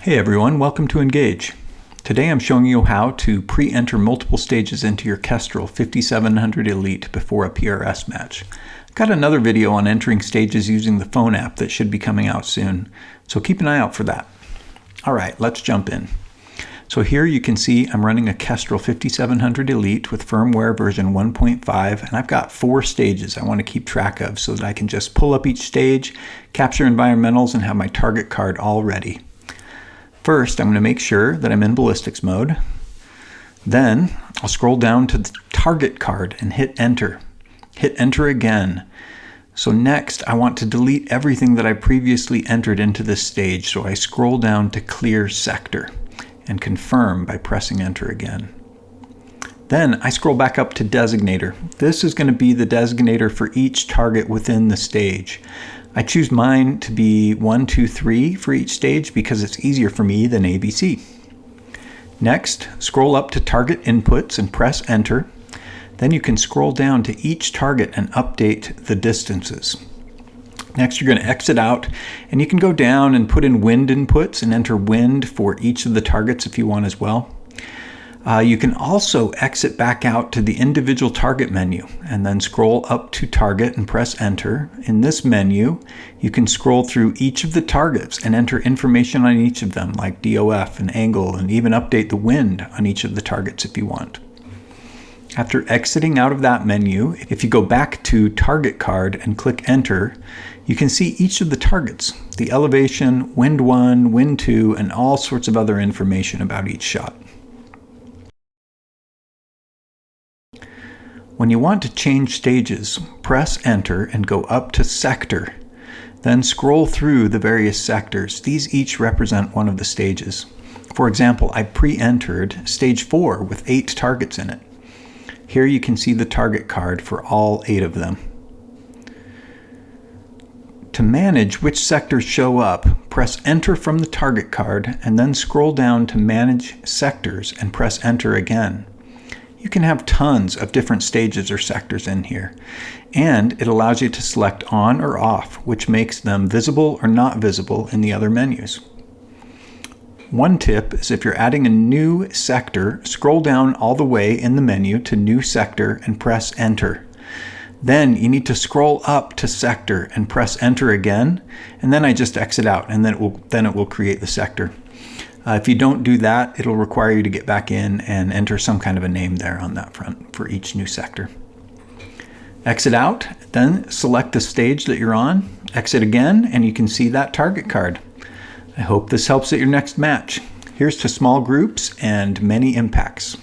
Hey everyone, welcome to Engage. Today I'm showing you how to pre-enter multiple stages into your Kestrel 5700 Elite before a PRS match. I've got another video on entering stages using the phone app that should be coming out soon, so keep an eye out for that. Alright, let's jump in. So here you can see I'm running a Kestrel 5700 Elite with firmware version 1.5, and I've got 4 stages I want to keep track of so that I can just pull up each stage, capture environmentals, and have my target card all ready. First, I'm going to make sure that I'm in ballistics mode. Then I'll scroll down to the target card and hit enter. Hit enter again. So next, I want to delete everything that I previously entered into this stage, so I scroll down to clear sector and confirm by pressing enter again. Then I scroll back up to designator. This is going to be the designator for each target within the stage. I choose mine to be 1, 2, 3 for each stage because it's easier for me than ABC. Next, scroll up to target inputs and press enter. Then you can scroll down to each target and update the distances. Next, you're going to exit out, and you can go down and put in wind inputs and enter wind for each of the targets if you want as well. You can also exit back out to the individual target menu and then scroll up to target and press enter. In this menu, you can scroll through each of the targets and enter information on each of them, like DOF and angle, and even update the wind on each of the targets if you want. After exiting out of that menu, if you go back to target card and click enter, you can see each of the targets, the elevation, wind 1, wind 2, and all sorts of other information about each shot. When you want to change stages, press enter and go up to sector. Then scroll through the various sectors. These each represent one of the stages. For example, I pre-entered stage 4 with 8 targets in it. Here you can see the target card for all 8 of them. To manage which sectors show up, press enter from the target card and then scroll down to manage sectors and press enter again. You can have tons of different stages or sectors in here, and it allows you to select on or off, which makes them visible or not visible in the other menus. One tip is if you're adding a new sector, scroll down all the way in the menu to new sector and press enter. Then you need to scroll up to sector and press enter again, and then I just exit out, and then it will create the sector. If you don't do that, it'll require you to get back in and enter some kind of a name there on that front for each new sector. Exit out, then select the stage that you're on, exit again, and you can see that target card. I hope this helps at your next match. Here's to small groups and many impacts.